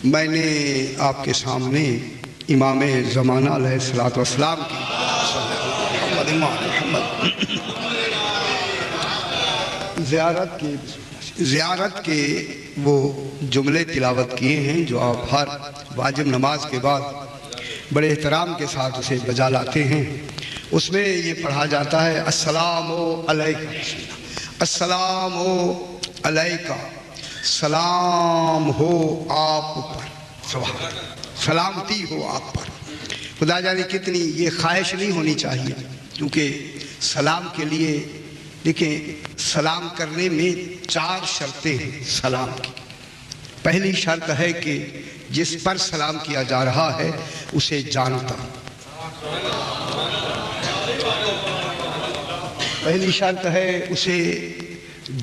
میں نے آپ کے سامنے امام زمانہ علیہ الصلوۃ والسلام کی زیارت کے وہ جملے تلاوت کیے ہیں جو آپ ہر واجب نماز کے بعد بڑے احترام کے ساتھ اسے بجا لاتے ہیں۔ اس میں یہ پڑھا جاتا ہے السلام علیکم، السلام علیکہ، سلام ہو آپ پر، سلامتی ہو آپ پر۔ خدا جانے کتنی یہ خواہش نہیں ہونی چاہیے، کیونکہ سلام کے لیے دیکھیں سلام کرنے میں 4 شرطیں ہیں سلام کی۔ پہلی شرط ہے کہ جس پر سلام کیا جا رہا ہے اسے جانتا، پہلی شرط ہے اسے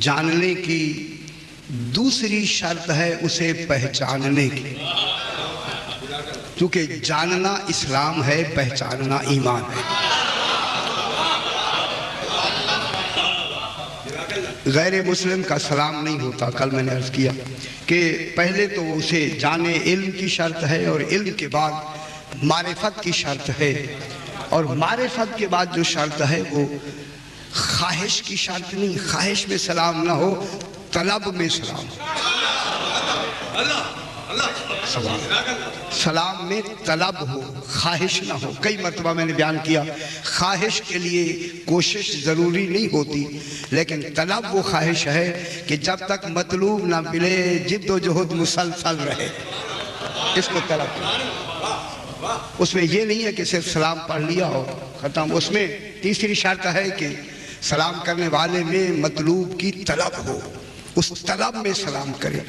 جاننے کی، دوسری شرط ہے اسے پہچاننے کی، کیونکہ جاننا اسلام ہے، پہچاننا ایمان ہے۔ غیر مسلم کا سلام نہیں ہوتا۔ کل میں نے عرض کیا کہ پہلے تو اسے جانے علم کی شرط ہے، اور علم کے بعد معرفت کی شرط ہے، اور معرفت کے بعد جو شرط ہے وہ خواہش کی شرط نہیں، خواہش میں سلام نہ ہو، طلب میں سلام ہو۔ سلام میں طلب ہو، خواہش نہ ہو۔ کئی مرتبہ میں نے بیان کیا خواہش کے لیے کوشش ضروری نہیں ہوتی، لیکن طلب وہ خواہش ہے کہ جب تک مطلوب نہ ملے جد و جہد مسلسل رہے، اس کو طلب۔ اس میں یہ نہیں ہے کہ صرف سلام پڑھ لیا ہو ختم۔ اس میں تیسری شرط ہے کہ سلام کرنے والے میں مطلوب کی طلب ہو، اس طلب میں سلام کرے۔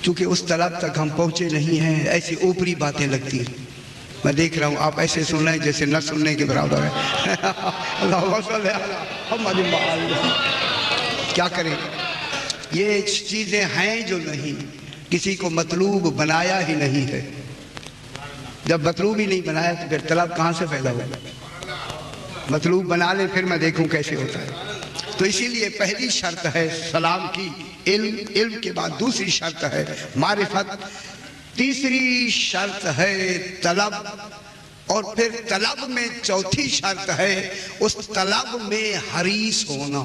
چونکہ اس طلب تک ہم پہنچے نہیں ہیں، ایسی اوپری باتیں لگتی ہیں۔ میں دیکھ رہا ہوں آپ ایسے سن رہے ہیں جیسے نہ سننے کے برابر ہے۔ اللہ صلی علی محمد۔ کیا کریں، یہ چیزیں ہیں جو نہیں، کسی کو مطلوب بنایا ہی نہیں ہے۔ جب مطلوب ہی نہیں بنایا تو پھر طلب کہاں سے پیدا ہوا؟ مطلوب بنا لیں پھر میں دیکھوں کیسے ہوتا ہے۔ تو اسی لیے پہلی شرط ہے سلام کی علم، علم کے بعد دوسری شرط ہے معرفت، تیسری شرط ہے طلب، اور پھر طلب میں چوتھی شرط ہے اس طلب میں حریص ہونا۔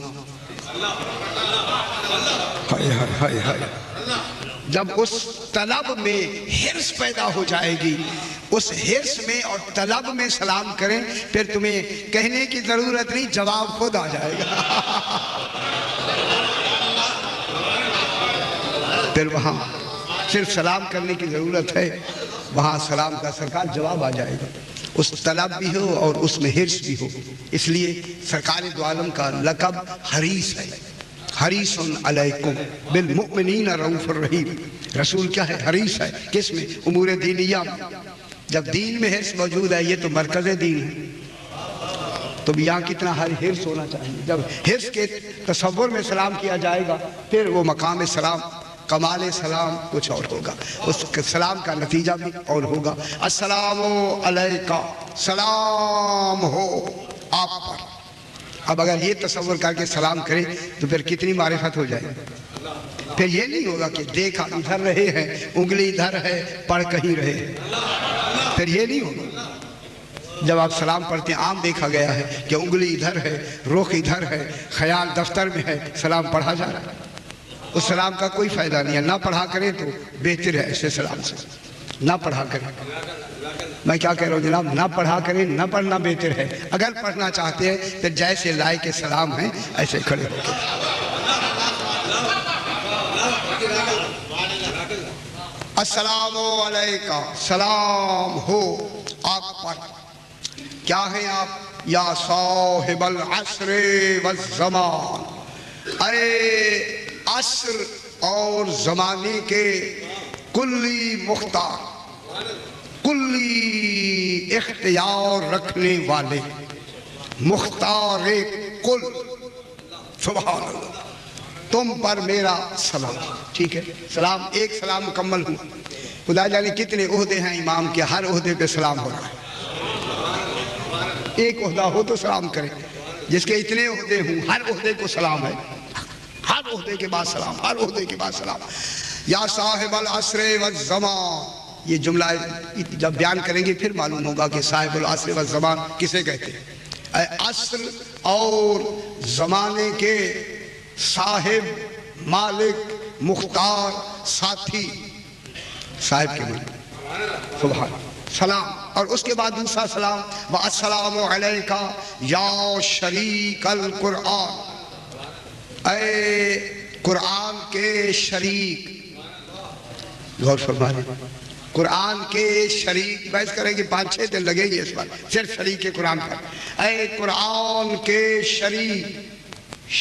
جب اس طلب میں حرص پیدا ہو جائے گی، اس حرص میں اور طلب میں سلام کریں، پھر تمہیں کہنے کی ضرورت نہیں، جواب خود آ جائے گا۔ پھر وہاں صرف سلام کرنے کی ضرورت ہے، وہاں سلام کا سرکار جواب آ جائے گا۔ اس طلب بھی ہو اور اس میں حرص بھی ہو۔ اس لیے سرکار دو عالم کا لقب حریص ہے، حریص علیکم بالمؤمنین رؤوف الرحیم۔ رسول کیا ہے؟ حریص ہے۔ کس میں؟ امور دینیہ میں۔ جب دین میں حرص موجود ہے، یہ تو مرکز دین ہے، تو یہاں کتنا حرص ہونا چاہیے۔ جب حرص کے تصور میں سلام کیا جائے گا، پھر وہ مقام سلام، کمال سلام کچھ اور ہوگا، اس سلام کا نتیجہ بھی اور ہوگا۔ السلام علیکہ، سلام ہو آپ پر۔ اب اگر یہ تصور کر کے سلام کرے تو پھر کتنی معرفت ہو جائے۔ پھر یہ نہیں ہوگا کہ دیکھا ادھر رہے ہیں، انگلی ادھر ہے، پڑھ کہیں رہے ہیں، پھر یہ نہیں ہوگا۔ جب آپ سلام پڑھتے ہیں، عام دیکھا گیا ہے کہ انگلی ادھر ہے، رخ ادھر ہے، خیال دفتر میں ہے، سلام پڑھا جا رہا ہے۔ اس سلام کا کوئی فائدہ نہیں ہے۔ نہ پڑھا کریں تو بہتر ہے، ایسے سلام سے نہ پڑھا کریں۔ میں کیا کہہ رہا ہوں جناب، نہ پڑھا کریں، نہ پڑھنا بہتر ہے۔ اگر پڑھنا چاہتے ہیں تو جیسے لائے کے سلام ہیں ایسے کھڑے ہو کے السلام علیکہ، سلام ہو آپ پر۔ کیا ہیں آپ؟ یا صاحب العصر والزمان، اے عصر اور زمانے کے کلی مختار، کلی اختیار رکھنے والے، مختار کل، سبحان اللہ، تم پر میرا سلام۔ ٹھیک ہے، سلام ایک سلام مکمل ہوا۔ خدا جانے کتنے عہدے ہیں امام کے، ہر عہدے پہ سلام ہو رہا ہے۔ ایک عہدہ ہو تو سلام کرے، جس کے اتنے عہدے ہوں ہر عہدے کو سلام ہے، ہر عہدے کے بعد سلام، ہر عہدے کے بعد سلام۔ یا صاحب العصر والزمان، یہ جملہ جب بیان کریں گے پھر معلوم ہوگا کہ صاحب العصر والزمان کسے کہتے ہیں۔ اے عصر اور زمانے کے صاحب، مالک، مختار، ساتھی، صاحب کے معنی سبحان سلام، اور اس کے بعد دوسرا سلام وَالسَّلَامُ عَلَيْكَ یا شریک القرآن، اے قرآن کے شریک، غور فرمائیں، قرآن کے شریک، بحث کریں گے 5-6 دن لگیں گے اس پر، صرف شریک قرآن پر، اے قرآن کے شریک،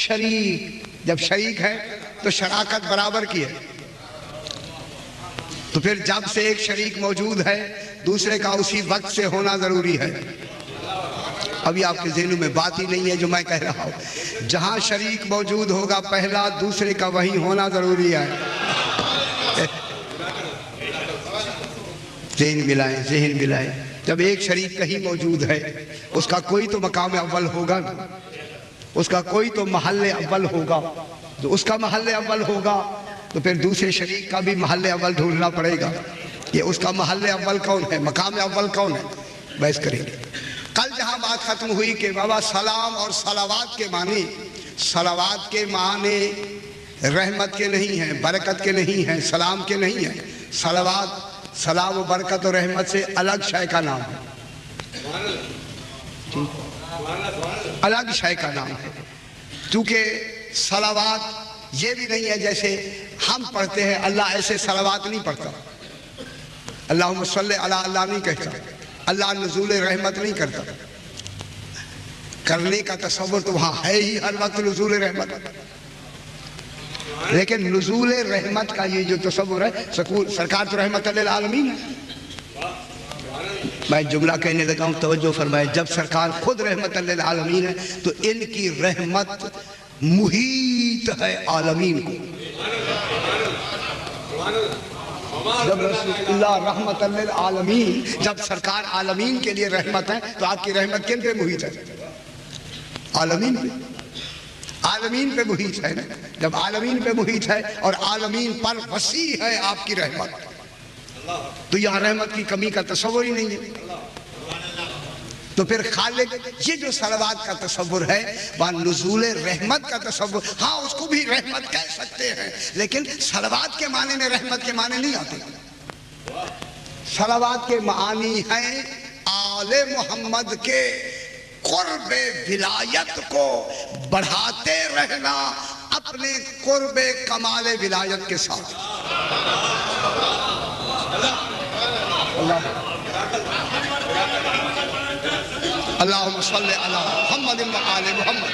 شریک جب شریک ہے تو شراکت برابر کی ہے، تو پھر جب سے ایک شریک موجود ہے دوسرے کا اسی وقت سے ہونا ضروری ہے۔ ابھی آپ کے ذہنوں میں بات ہی نہیں ہے جو میں کہہ رہا ہوں، جہاں شریک موجود ہوگا پہلا دوسرے کا وہی ہونا ضروری ہے۔ ذہن ملائیں، جب ایک شریک کہیں موجود ہے اس کا کوئی تو مقام اول ہوگا، اس کا کوئی تو محل اول ہوگا، جو اس کا محل اول ہوگا تو پھر دوسرے شریک کا بھی محل اول ڈھونڈنا پڑے گا، یہ اس کا محل اول کون ہے، مقام اول کون ہے، بحث کریں گے۔ کل جہاں بات ختم ہوئی کہ بابا سلام اور صلوات کے معنی، صلوات کے معنی رحمت کے نہیں ہیں، برکت کے نہیں ہیں، سلام کے نہیں ہیں، صلوات سلام و برکت و رحمت سے الگ شے کا نام ہے، الگ شے کا نام ہے، کیونکہ صلوات یہ بھی نہیں ہے جیسے ہم پڑھتے ہیں، اللہ ایسے صلوات نہیں پڑھتا، اللہم صلی علی اللہ نہیں کہتا، اللہ نزول رحمت نہیں کرتا، کرنے کا تصور تو وہاں ہے ہی ہر وقت نزول رحمت، لیکن نزول رحمت کا یہ جو تصور ہے، سرکار تو رحمت للعالمین ہے۔ میں جملہ کہنے لگا ہوں، توجہ فرمائے، جب سرکار خود رحمت للعالمین ہے تو ان کی رحمت محیط ہے عالمین کو۔ جب رسول اللہ رحمت للعالمین، جب سرکار عالمین کے لیے رحمت ہے تو آپ کی رحمت کن پہ محیط ہے؟ عالمین پہ، عالمین پہ محیط ہے نا، جب عالمین پہ محیط ہے اور عالمین پر وسیع ہے آپ کی رحمت، تو یہاں رحمت کی کمی کا تصور ہی نہیں ہے۔ تو پھر خالق یہ جو صلوات کا تصور ہے وہ نزول رحمت کا تصور، ہاں اس کو بھی رحمت کہہ سکتے ہیں لیکن صلوات کے معنی میں رحمت کے معنی نہیں آتے۔ صلوات کے معنی ہیں آل محمد کے قرب ولایت کو بڑھاتے رہنا اپنے قرب کمال ولایت کے ساتھ۔ اللہم صلی علی محمد و آل محمد۔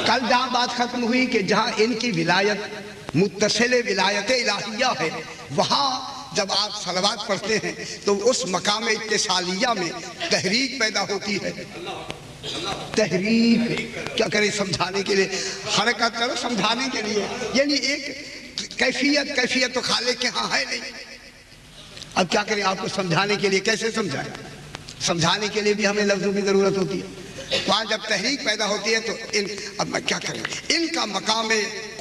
کل جہاں بات ختم ہوئی کہ جہاں ان کی ولایت متصل ولایت الہیہ ہے، وہاں جب آپ صلوات پڑھتے ہیں تو اس مقام اتصالیہ میں تحریک پیدا ہوتی ہے۔ تحریک کیا کریں سمجھانے کے لیے، حرکت کرو سمجھانے کے لیے، یعنی ایک کیفیت تو خالق کے ہاں ہے نہیں۔ اب کیا کریں آپ کو سمجھانے کے لیے، کیسے سمجھائیں؟ سمجھانے کے لیے بھی ہمیں لفظوں کی ضرورت ہوتی ہے، وہاں جب تحریک پیدا ہوتی ہے تو اب میں کیا کریں، ان کا مقام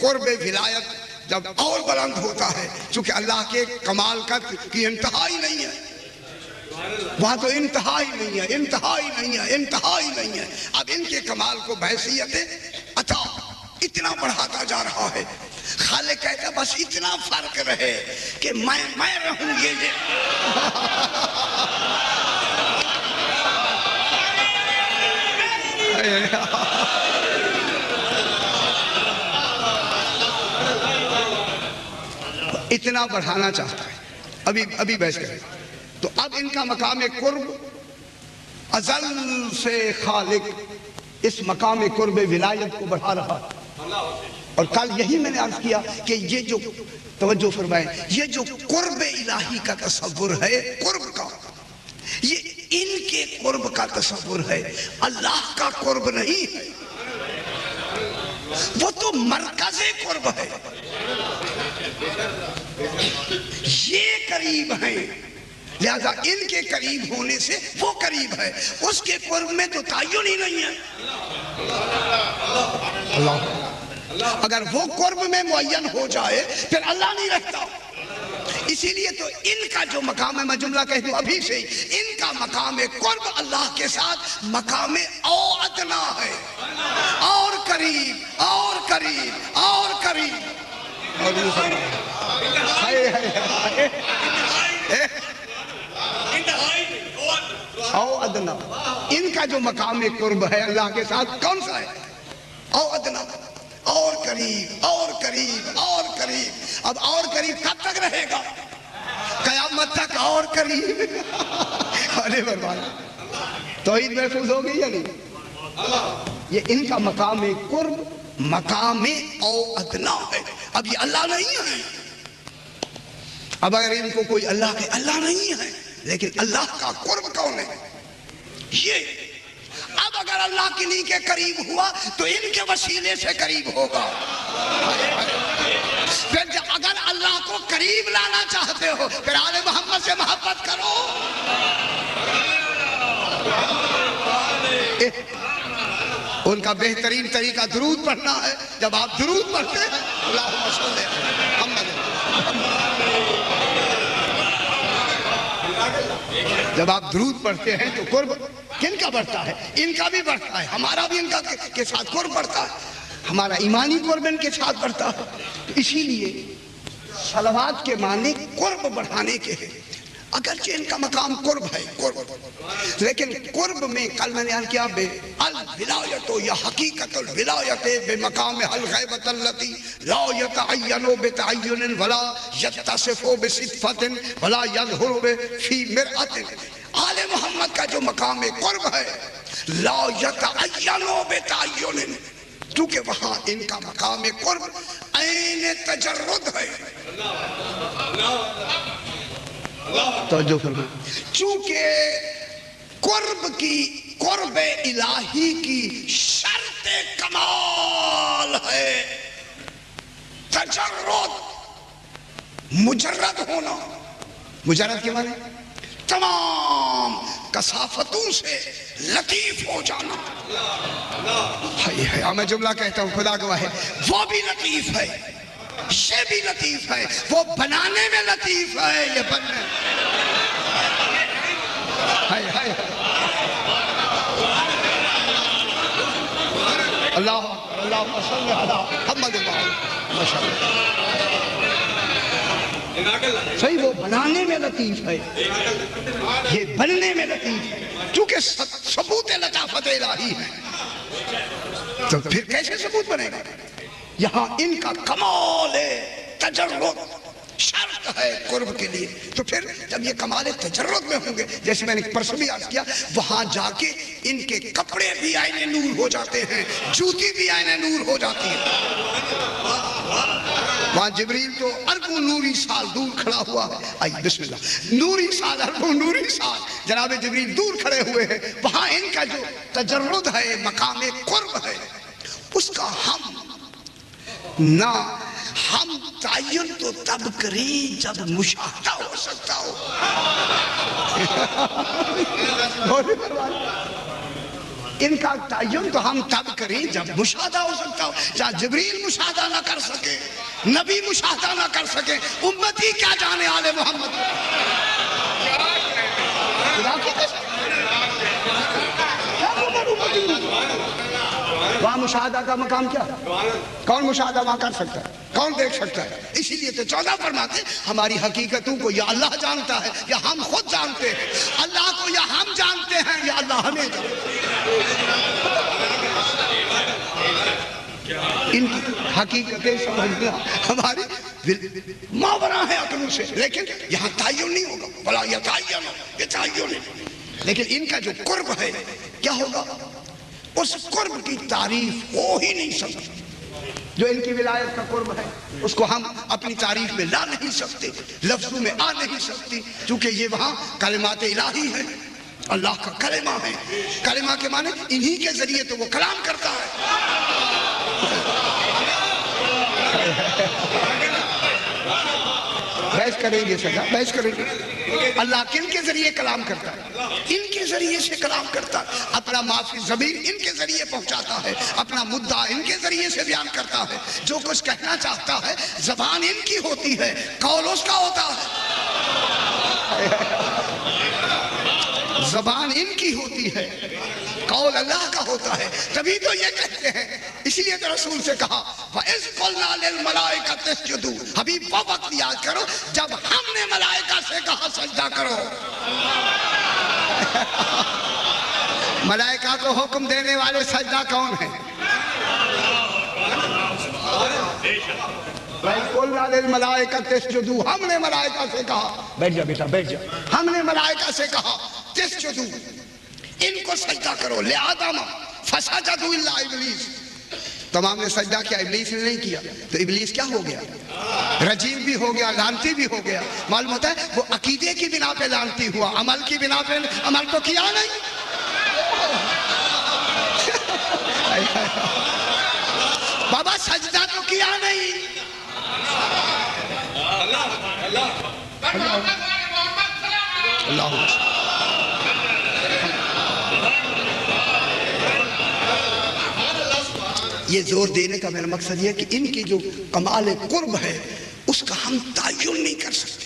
قرب ولایت جب اور بلند ہوتا ہے، چونکہ اللہ کے کمال کی انتہا ہی نہیں ہے، وہاں تو انتہا ہی نہیں ہے، انتہا ہی نہیں ہے، انتہا ہی نہیں ہے۔ اب ان کے کمال کو بحیثیت عطا اتنا بڑھاتا جا رہا ہے، خالق کہتا بس اتنا فرق رہے کہ میں رہوں گے اتنا بڑھانا چاہتا ہے۔ ابھی بحث کریں تو اب ان کا مقام قرب ازل سے خالق اس مقام قرب ولایت کو بڑھا رہا ہے۔ اور کل یہی میں نے عرض کیا کہ یہ جو توجہ فرمائیں، یہ جو قرب الہی کا تصور ہے، قرب کا، یہ ان کے قرب کا تصور ہے، اللہ کا قرب نہیں ہے، وہ تو مرکز قرب ہے۔ یہ قریب ہیں لہذا ان کے قریب ہونے سے وہ قریب ہے، اس کے قرب میں تو تعین ہی نہیں ہے۔ اللہ اگر وہ قرب میں معین ہو جائے پھر اللہ نہیں رہتا. اسی لیے تو ان کا جو مقام ہے، میں جملہ کہہ دوں ابھی سے، ان کا مقام قرب اللہ کے ساتھ مقام او ادنا ہے، اور قریب اور قریب اور قریب. او ادنا ان کا جو مقام قرب ہے اللہ کے ساتھ کون سا ہے؟ او ادنا، اور قریب اور قریب اور قریب. اب اور قریب کب تک رہے گا؟ قیامت تک اور قریب. ارے برباد، توحید محفوظ ہو گئی یا نہیں؟ یہ ان کا مقام قرب مقام او ادنا ہے. اب یہ اللہ نہیں ہے. اب اگر ان کو کوئی اللہ کہ اللہ نہیں ہے، لیکن اللہ کا قرب کون ہے؟ یہ. اب اگر اللہ کنی کے قریب ہوا تو ان کے وسیلے سے قریب ہوگا. پھر اگر اللہ کو قریب لانا چاہتے ہو پھر آل محمد سے محبت کرو. ان کا بہترین طریقہ درود پڑھنا ہے. جب آپ درود پڑھتے ہیں اللہم صلی محمد، جب آپ درود پڑھتے ہیں تو قرب کن کا بڑھتا ہے؟ ان کا بھی بڑھتا ہے. ہمارا بھی ان کا کے ساتھ قرب بڑھتا ہے. ہمارا ایمانی قرب ان کے ساتھ بڑھتا ہے. اسی لیے صلوات کے معنی قرب بڑھانے کے ہیں. اگرچہ ان کا مقام قرب ہے، قرب، لیکن قرب میں کل میں نے عرض کیا بے الولایت یا حقیقت الولایت بے مقام الغیبت التی لا یتعین بتعین ولا یتصف بصفت ولا یظہر فی مرأت. آل محمد کا جو مقام قرب ہے لا یتعین بتعین، کیونکہ وہاں ان کا مقام قرب عین تجرد ہے. توجہ فرمائیں. چونکہ قرب الہی کی شرط کمال ہے تجرد، مجرد ہونا. مجرد کے معنی تمام کثافتوں سے لطیف ہو جانا. میں جملہ کہتا ہوں، خدا گواہ ہے، وہ بھی لطیف ہے، یہ بھی لطیف ہے. وہ بنانے میں لطیف ہے، یہ بننے اللہ اللہ صلی علی محمد صحیح. وہ بنانے میں لطیف ہے، یہ بننے میں لطیف ہے. چونکہ ثبوت لطافت الہی ہے تو پھر کیسے ثبوت بنے گا؟ یہاں ان کا کمال تجرد شرط ہے قرب کے لیے. تو پھر جب یہ کمال تجرد میں ہوں گے، جیسے میں نے پرسوں بھی عرض کیا، وہاں جا کے ان کے کپڑے بھی آئین نور ہو جاتے ہیں، جوتی بھی آئین نور ہو جاتی ہے. وہاں جبریل تو اربوں نوری سال دور کھڑا ہوا ہے. آئیے بسم اللہ. نوری سال، اربوں نوری سال جناب جبریل دور کھڑے ہوئے ہیں. وہاں ان کا جو تجرد ہے، مقام قرب ہے، اس کا ہم تعین تو تب کریں جب مشاہدہ ہو سکتا ہو. ان کا تعین تو ہم تب کریں جب مشاہدہ ہو سکتا ہو. جہاں جبریل مشاہدہ نہ کر سکے، نبی مشاہدہ نہ کر سکے، امتی کیا جانے آل محمد. وہاں مشاہدہ کا مقام کیا؟ کون مشاہدہ وہاں کر سکتا ہے؟ کون دیکھ سکتا ہے؟ اسی لیے تو 14 فرماتے ہماری حقیقتوں کو یا اللہ جانتا ہے یا ہم خود جانتے ہیں. اللہ کو یا ہم جانتے ہیں یا اللہ ہمیں جانتا ہے. ان کی حقیقتیں سمجھنا ہماری ماورا ہے عقلوں سے، لیکن یہاں تعین نہیں ہوگا. بلا یہ تعین نہیں. لیکن ان کا جو قرب ہے کیا ہوگا؟ اس قرب کی تعریف ہو ہی نہیں سکتی. جو ان کی ولایت کا قرب ہے اس کو ہم اپنی تعریف میں لا نہیں سکتے، لفظوں میں آ نہیں سکتی، کیونکہ یہ وہاں کلمات الہی ہے، اللہ کا کلمہ ہے. کلمہ کے معنی انہی کے ذریعے تو وہ کلام کرتا ہے. بحث کریں گے سزا، بحث کریں گے. اللہ کن کے ذریعے کلام کرتا ہے؟ ان کے ذریعے سے کلام کرتا ہے، اپنا معافی ضمیر ان کے ذریعے پہنچاتا ہے، اپنا مدعا ان کے ذریعے سے بیان کرتا ہے، جو کچھ کہنا چاہتا ہے زبان ان کی ہوتی ہے، قول اس کا ہوتا ہے، زبان ان کی ہوتی ہے، قول اللہ کا ہوتا ہے، تبھی تو یہ کہتے ہیں۔ اسی لیے تو رسول سے کہا وَإِذْ قُلْنَا لِلْمَلَائِكَةِ اسْجُدُوا، حبیب وہ وقت یاد کرو جب ہم نے ملائکہ سے کہا سجدہ کرو۔ ملائکہ کو حکم دینے والے سجدہ کون ہیں؟ وَإِذْ قُلْنَا لِلْمَلَائِكَةِ اسْجُدُوا، ہم نے ملائکہ سے کہا، بیٹھ جا بیٹا بیٹھ جا، ہم نے ملائکہ سے کہا تسجدوا، ان کو سجدہ کرو، لآدم فسجدوا الا ابلیس، تمام نے سجدہ کیا، ابلیس نے نہیں کیا، تو ابلیس کیا ہو گیا؟ رجیم بھی ہو گیا، لعنتی بھی ہو گیا۔ معلوم ہوتا ہے وہ عقیدے کی بنا پہ لعنتی ہوا، عمل کی بنا پہ عمل تو کیا نہیں۔ بابا سجدہ تو کیا نہیں۔ اللہ یہ زور دینے کا میرا مقصد یہ ہے کہ ان کی جو کمال قرب ہے اس کا ہم تعین نہیں کر سکتے۔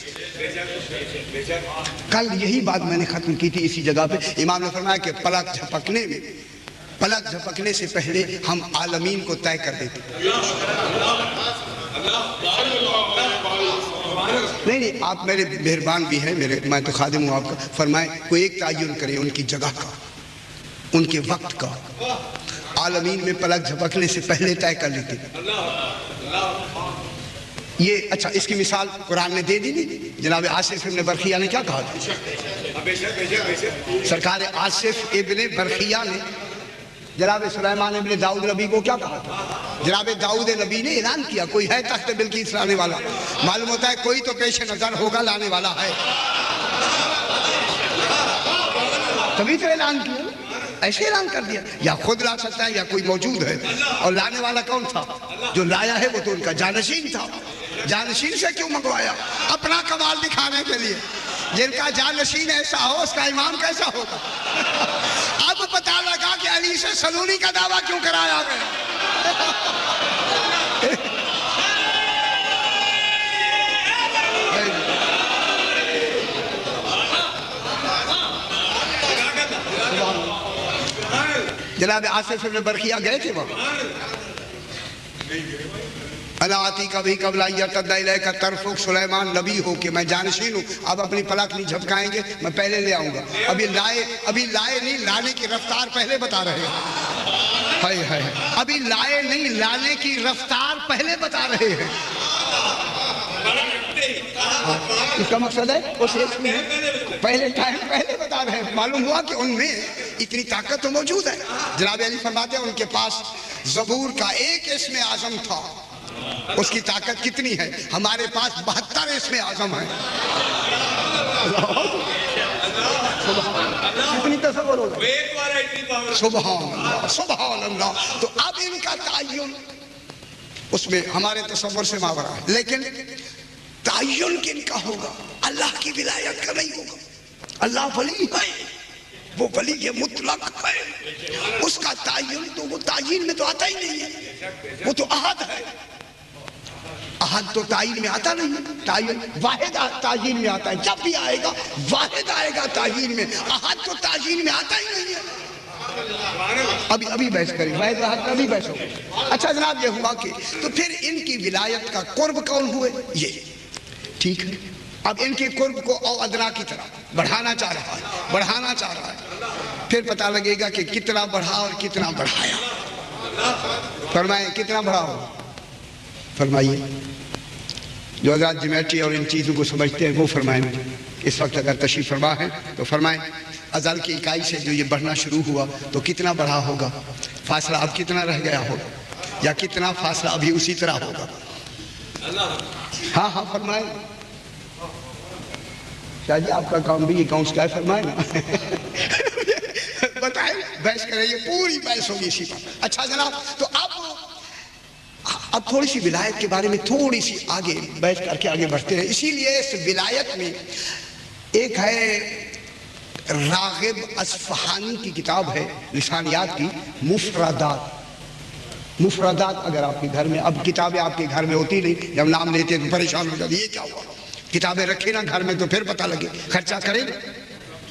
کل یہی بات میں نے ختم کی تھی اسی جگہ پہ، امام نے فرمایا کہ پلک جھپکنے سے پہلے ہم عالمین کو طے کر دیتے۔ نہیں آپ میرے مہربان بھی ہیں، میں تو خادم ہوں آپ کا، فرمائیں کوئی ایک تعین کرے ان کی جگہ کا، ان کے وقت کا، عالمین میں پلک جھپکنے سے پہلے طے کر لیتے۔ یہ اچھا اس کی مثال قرآن نے دے دی نہیں؟ جناب آصف ابن برخیہ نے کیا کہا تھا؟ سرکار آصف ابن برخیہ نے جناب سلیمان ابن داؤد نبی کو کیا کہا تھا؟ جناب داؤد نبی نے اعلان کیا کوئی ہے تخت بلقیس لانے والا، معلوم ہوتا ہے کوئی تو پیش نظر ہوگا لانے والا ہے، تبھی تو اعلان کیا، ایسے اعلان کر دیا، یا خود لا سکتا ہے یا کوئی موجود ہے، اور لانے والا کون تھا؟ جو لایا ہے وہ تو ان کا جانشین تھا۔ جانشین سے کیوں منگوایا؟ اپنا کمال دکھانے کے لیے۔ جن کا جانشین ایسا ہو اس کا امام کیسا ہوگا؟ اب پتہ لگا کہ علی سے سلونی کا دعویٰ کیوں کرایا گیا۔ جناب آصف ابن برخیہ گئے تھے وہاں، انا آتی کبھی قبل یرتد الیک طرفک، سلیمان نبی ہو کہ میں جانشین ہوں، اب اپنی پلک نہیں جھپکائیں گے، میں پہلے لے آؤں گا۔ ابھی لائے نہیں، لانے کی رفتار پہلے بتا رہے ہیں، ہائے ہائے، ابھی لائے نہیں، لانے کی رفتار پہلے بتا رہے ہیں۔ اس کا مقصد ہے اس میں پہلے ٹائم پہلے بتا رہے ہیں۔ معلوم ہوا کہ ان میں اتنی طاقت تو موجود ہے۔ جناب علی فرماتے ہیں ان کے پاس زبور کا ایک اسم اعظم تھا، اس کی طاقت کتنی ہے؟ ہمارے پاس 72 اسم اعظم ہیں۔ کتنی تصور ہوگا؟ سبحان اللہ سبحان اللہ۔ تو اب ان کا تعین اس میں ہمارے تصور سے ماورا ہے، لیکن تعین کن کا ہوگا؟ اللہ کی ولایت کا نہیں ہوگا۔ اللہ ولی ہے، وہ ولی مطلق ہے، اس کا تعین تو وہ تعین میں تو آتا ہی نہیں ہے، وہ تو احد ہے۔ احد تو تعین میں آتا نہیں ہے، تعین واحد تعین میں آتا ہے، جب بھی آئے گا واحد آئے گا تعین میں، احد تو تعین میں آتا ہی نہیں ہے۔ ابھی بحث کریں، واحد واحد کا بھی بحث ہوگا۔ اچھا جناب یہ ہوا کہ تو پھر ان کی ولایت کا قرب کون ہوئے؟ یہ ٹھیک ہے۔ اب ان کے قرب کو او ادنا کی طرح بڑھانا چاہ رہا ہے، پھر پتہ لگے گا کہ کتنا بڑھا اور کتنا بڑھایا۔ فرمائیں کتنا بڑھا ہو؟ فرمائیے جو حضرات جیومیٹری اور ان چیزوں کو سمجھتے ہیں وہ فرمائیں۔ اس وقت اگر تشریف فرما ہے تو فرمائیں ازل کی اکائی سے جو یہ بڑھنا شروع ہوا تو کتنا بڑھا ہوگا؟ فاصلہ اب کتنا رہ گیا ہوگا یا کتنا فاصلہ ابھی اسی طرح ہوگا؟ ہاں فرمائیں۔ شاہ جی آپ کا کام بھی اکاؤنٹس کا ہے، فرمائیں نا۔ بتائیں، بحث کریں، یہ پوری بحث ہوگی اسی پر۔ اچھا جناب تو اب تھوڑی سی ولایت کے بارے میں تھوڑی سی آگے بحث کر کے آگے بڑھتے ہیں۔ اسی لیے اس ولایت میں ایک ہے راغب اصفہانی کی کتاب ہے لسانیات کی، مفردات۔ مفردات اگر آپ کے گھر میں، اب کتابیں آپ کے گھر میں ہوتی نہیں، جب نام لیتے تو پریشان ہو جاتے یہ کیا ہوا، کتابیں رکھے نا گھر میں تو پھر پتہ لگے، خرچہ کریں۔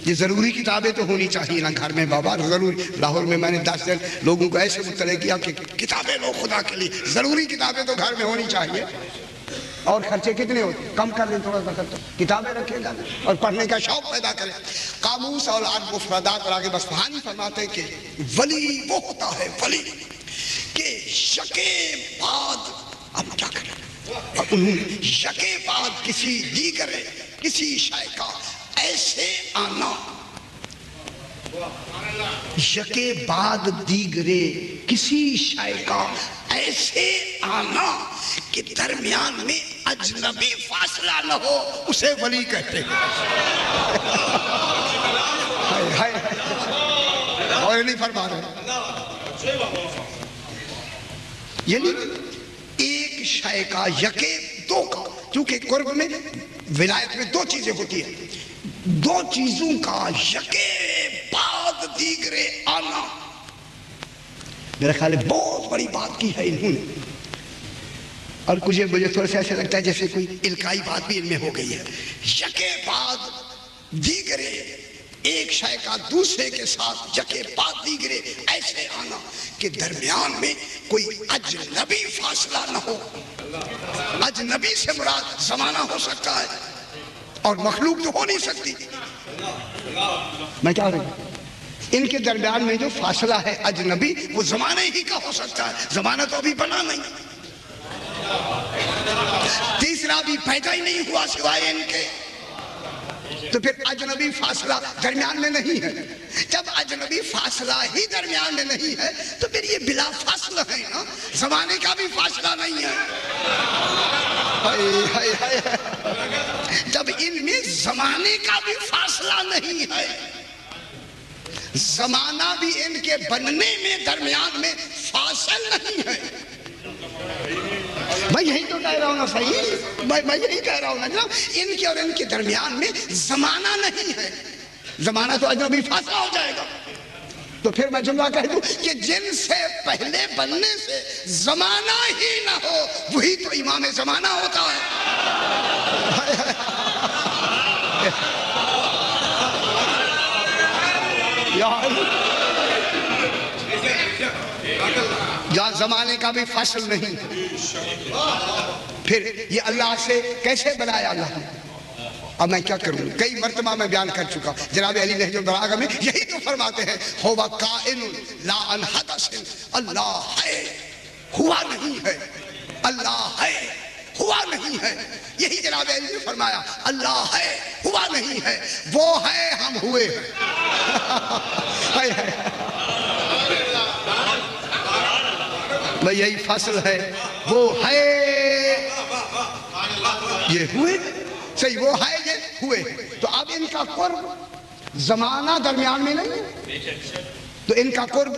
یہ ضروری کتابیں تو ہونی چاہیے نا گھر میں بابا، ضروری۔ لاہور میں میں نے 10 دن لوگوں کو ایسے مطلع کیا کہ کتابیں لو خدا کے لیے، ضروری کتابیں تو گھر میں ہونی چاہیے۔ اور خرچے کتنے ہوتے ہیں، کم کر دیں تھوڑا سا خرچہ، کتابیں رکھے گا اور پڑھنے کا شوق پیدا کریں۔ قاموس اور مفردات راغب اصفہانی فرماتے ہیں کہ ولی وہ ہوتا ہے ولی کہ یکے بعد، اب کیا کریں، انہوں نے یکے بعد کسی دیگر کسی شے کا ایسے آنا، یکے بعد دیگرے کسی شے کا ایسے آنا کہ درمیان میں اجنبی فاصلہ نہ ہو، اسے ولی کہتے ہیں۔ اور نہیں فرما رہے، یعنی ایک شے کا یکے دو کا، چونکہ قرب میں ولایت میں دو چیزیں ہوتی ہیں، دو چیزوں کا یکے بعد دیگرے آنا، میرا خیال ہے بہت بڑی بات کی ہے انہوں نے۔ اور مجھے تھوڑا سا ایسا لگتا ہے جیسے کوئی القائی بات بھی ان میں ہو گئی ہے، یکے بعد دیگرے، ایک شے کا دوسرے کے ساتھ یکے بعد دیگرے ایسے آنا کہ درمیان میں کوئی اجنبی فاصلہ نہ ہو۔ اجنبی سے مراد زمانہ ہو سکتا ہے اور مخلوق تو ہو نہیں سکتی۔ میں کیا رہا ہوں، ان کے درمیان میں جو فاصلہ ہے اجنبی، وہ زمانے ہی کا ہو سکتا ہے، زمانہ تو ابھی بنا نہیں، تیسرا بھی پیدا ہی نہیں ہوا سوائے ان کے، تو پھر اجنبی فاصلہ درمیان میں نہیں ہے۔ جب اجنبی فاصلہ ہی درمیان میں نہیں ہے تو پھر یہ بلا فاصلہ ہے نا، زمانے کا بھی فاصلہ نہیں ہے۔ جب ان میں زمانے کا بھی فاصلہ نہیں ہے، زمانہ بھی ان کے بننے میں درمیان میں فاصل نہیں ہے، میں یہی تو کہہ رہا ہوں نا، صحیح، میں یہی کہہ رہا ہوں نا جناب، ان کے اور ان کے درمیان میں زمانہ نہیں ہے، زمانہ تو اجنبی فاصلہ ہو جائے گا۔ تو پھر میں جملہ کہہ دوں کہ جن سے پہلے بننے سے زمانہ ہی نہ ہو، وہی تو امام زمانہ ہوتا ہے۔ جہاں زمانے کا بھی فصل نہیں، پھر یہ اللہ سے کیسے بنایا اللہ نے؟ اب میں کیا کروں، کئی مرتبہ میں بیان کر چکا، جناب علی نہج البلاغہ میں یہی تو فرماتے ہیں، ہوا کائن لا عن حدث، اللہ ہے، ہوا نہیں ہے، اللہ ہے، ہوا نہیں ہے، یہی جناب علی نے فرمایا، اللہ ہے، ہوا نہیں ہے، وہ ہے، ہم ہوئے ہیں۔ میں یہی فصل ہے، وہ ہے، یہ ہوئے، صحیح، وہ ہے، یہ ہوئے۔ تو اب ان کا قرب زمانہ درمیان میں نہیں ہے، تو ان کا قرب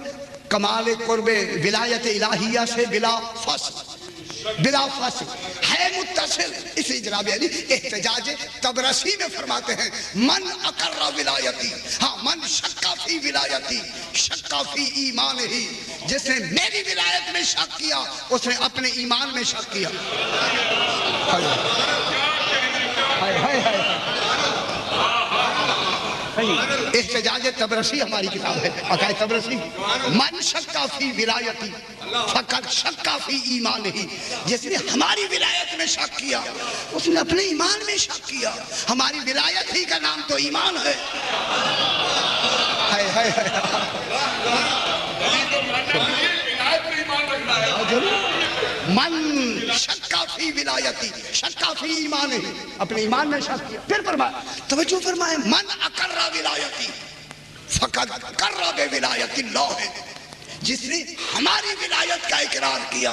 کمال قرب ولایت الہیہ سے بلا فاصل ہے، متصل۔ اسی جناب علی احتجاج طبرسی میں فرماتے ہیں، من اقر ولایتی، ہاں، من شکا فی ولایتی شکا فی ایمان ہی، جس نے میری ولایت میں شک کیا اس نے اپنے ایمان میں شک کیا۔ احتجاج طبرسی ہماری کتاب ہے، عقائد طبرسی، من شکا فی ولایتی فقط شکا فی ایمان ہی، جس نے ہماری ولایت میں شک کیا اس نے اپنے ایمان میں شک کیا۔ ہماری ولایت ہی کا نام تو ایمان ہے۔ من شکا فی ولایتی شکا فی ایمان ہی، اپنے ایمان میں شک کیا۔ پھر فرمایا، توجہ فرمائے، من اقر ولایتی فقد اقر بولایت اللہ، جس نے ہماری ولایت کا اقرار کیا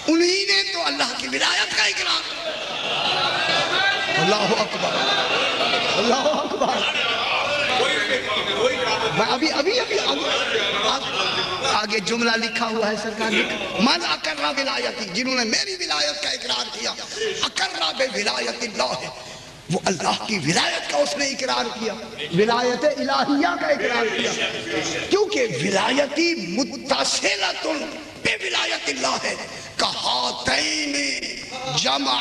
انہی نے تو اللہ کی ولایت کا اقرار۔ اللہ اکبر، اللہ اکبر۔ ابھی آگے جملہ لکھا ہوا ہے سرکار لکھا، من اقر ولایتی، جنہوں نے میری ولایت کا اقرار کیا، اقر بولایت اللہ، وہ اللہ کی ولایت کا اس نے اقرار کیا، ولایت الہیہ کا اقرار کیا، کیونکہ ولایتی متصلۃ بے ولایت اللہ ہے، کہاتین جمع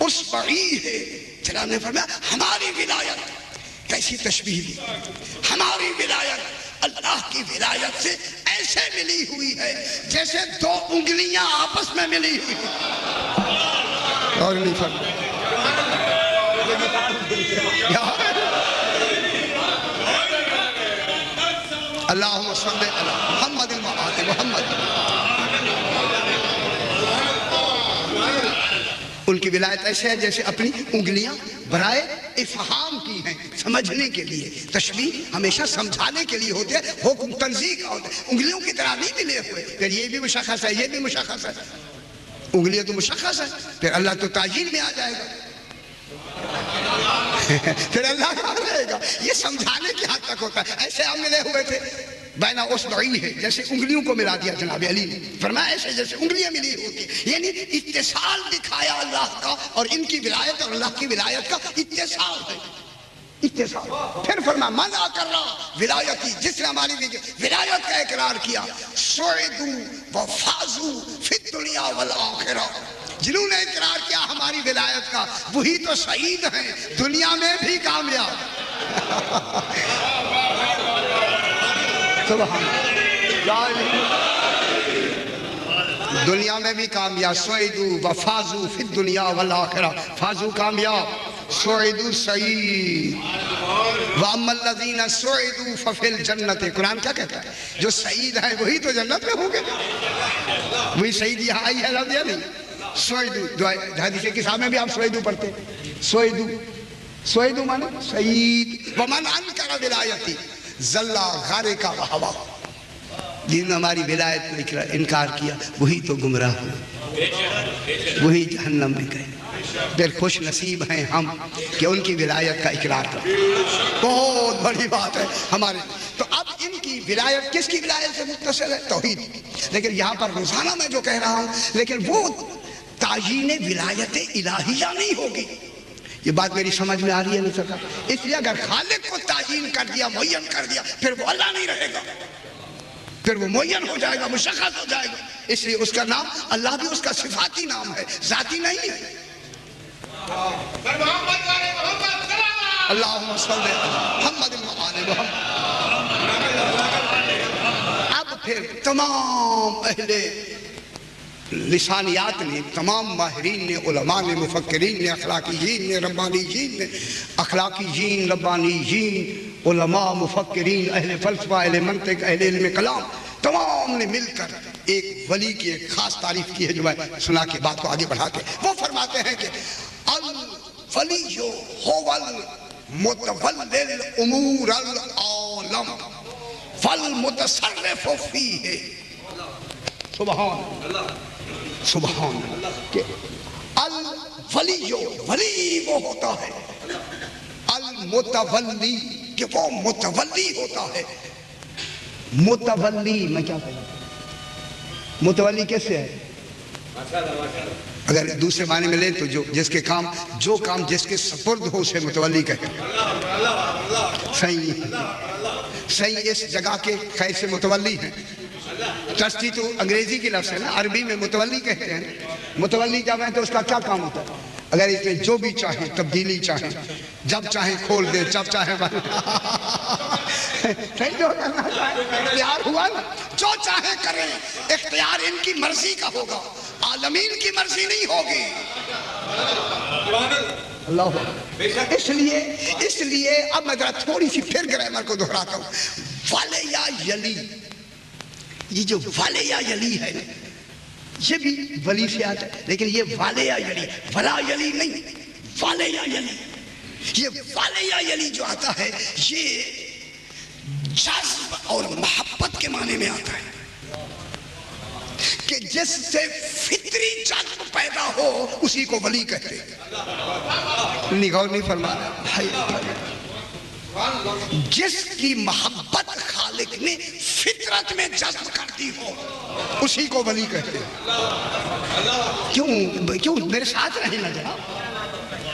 اصبعی ہے۔ چلا نے فرمایا ہماری ولایت کیسی تشبیہ دی، ہماری ولایت اللہ کی ولایت سے ایسے ملی ہوئی ہے جیسے دو انگلیاں آپس میں ملی ہوئی ہیں۔ اور نہیں فرمایا اللہم صلی علی محمد وآل محمد۔ ان کی ولایت ایسے ہے جیسے اپنی انگلیاں برائے افہام کی ہیں، سمجھنے کے لیے۔ تشبیہ ہمیشہ سمجھانے کے لیے ہوتے ہیں، حکم تنزیہ کا ہوتا ہے، انگلیوں کی طرح نہیں ملے ہوئے۔ پھر یہ بھی مشخص ہے، یہ بھی مشخص ہے، انگلیاں تو مشخص ہے، پھر اللہ تو تعجیل میں آ جائے گا، پھر اللہ کہاں رہے گا؟ یہ سمجھانے کی حد تک ہوتا ہے۔ ایسے ہم ملے ہوئے تھے، بین اصبعی ہے، جیسے انگلیوں کو ملا دیا جناب علی نے، فرمایا ایسے جیسے انگلیاں ملی ہوتی، یعنی اتصال دکھایا اللہ کا، اور ان کی ولایت اور اللہ کی ولایت کا اتصال ہے، اتصال۔ پھر فرمایا من کر رہا ولایتی، جس نے ہماری ولایت کا اقرار کیا، سعدوا وفازوا فی الدنیا والآخرہ، جنہوں نے اقرار کیا ہماری ولایت کا وہی تو سعید ہیں، دنیا میں بھی کامیاب۔ سبحان دنیا میں بھی کامیاب، سعدوا وفازوا فی الدنیا والآخرہ، فازوا کامیاب، سعدوا سعید، وَأَمَّا الَّذِينَ سُعِدُوا فَفِي الْجَنَّةِ۔ قرآن کیا کہتا ہے؟ جو سعید ہیں وہی تو جنت میں ہوں گے، وہی سعید یہاں آئی ہے لفظ یا نہیں؟ سعدوا، حدیث کتاب میں بھی آپ سعدوا پڑھتے ہیں، سعدوا، سعدوا مانا سعید۔ وَمَنْ أَنْكَرَ وِلَایَتِي ذَلَّ غَارِقَ وَهَوَى، جن نے ہماری ولایت کا انکار کیا وہی تو گمراہ ہوئے، وہی جہنم میں گئے۔ پھر خوش نصیب ہیں ہم کہ ان کی ولایت کا اقرار کریں، بہت بڑی بات ہے ہمارے۔ تو اب ان کی ولایت کس کی ولایت سے متصل ہے؟ توحید۔ لیکن یہاں پر روزانہ میں جو کہہ رہا ہوں، لیکن وہ تعیین ولایت الہیہ نہیں ہوگی۔ یہ بات میری سمجھ میں آ رہی ہے نہیں سکتا؟ اس لیے اگر خالق کو تعیین کر دیا، معین کر دیا، پھر وہ اللہ نہیں رہے گا، پھر وہ معین ہو جائے گا، مشخص ہو جائے گا۔ اس لیے اس کا نام اللہ بھی اس کا صفاتی نام ہے، ذاتی نہیں ہے۔ اللہم صلی علی محمد وآل محمد۔ اب پھر تمام اہل لسانیات نے، تمام ماہرین نے، علماء نے، مفکرین نے، اخلاقیین نے، ربانیین نے، اخلاقیین، ربانیین، علماء، مفکرین، اہل فلسفہ، اہل منطق، اہل علم کلام، تمام نے مل کر ایک ولی کی ایک خاص تعریف کی ہے جو میں سنا کے بات کو آگے بڑھا کے وہ فرماتے ہیں کہ الولی هو المتولی الامور العالم فالمتصرف فیہ۔ سبحان سبحان کہ الولی، ولی وہ ہوتا ہے، المتولی کہ وہ متولی ہوتا ہے۔ متولی میں کیا کہوں، متولی کیسے ہے؟ اگر دوسرے معنی میں لیں تو جو کام جس کے سپرد ہو اسے متولی کہتے ہیں۔ صحیح اس جگہ کے خیر سے متولی ہیں۔ ٹرسٹی تو انگریزی کی لفظ ہے نا، عربی میں متولی کہتے ہیں۔ متولی جب ہے تو اس کا کیا کام ہوتا ہے؟ اگر اس میں جو بھی چاہیں تبدیلی چاہیں، جب چاہیں کھول دیں، جب چاہیں جو کرنا چاہیں، اختیار ہوا نا، جو چاہیں کریں، اختیار ان کی مرضی کا ہوگا، عالمین کی مرضی نہیں ہوگی۔ اللہ، اس لیے اب میں ذرا تھوڑی سی پھر گرامر کو دہراتا ہوں۔ والیا یلی، یہ جو والیا یلی ہے یہ بھی ولی سے آتا ہے، لیکن یہ والیا یلی، ولا یلی نہیں، والیا یلی۔ یہ والیا یلی جو آتا ہے یہ جذب اور محبت کے معنی میں آتا ہے، کہ جس سے فطری جذب پیدا ہو اسی کو ولی کہتے ہیں۔ غور نہیں فرمانا، جس کی محبت خالق نے فطرت میں جذب کر دی ہو اسی کو ولی کہتے ہیں۔ کیوں میرے ساتھ رہیں نا جناب،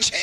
6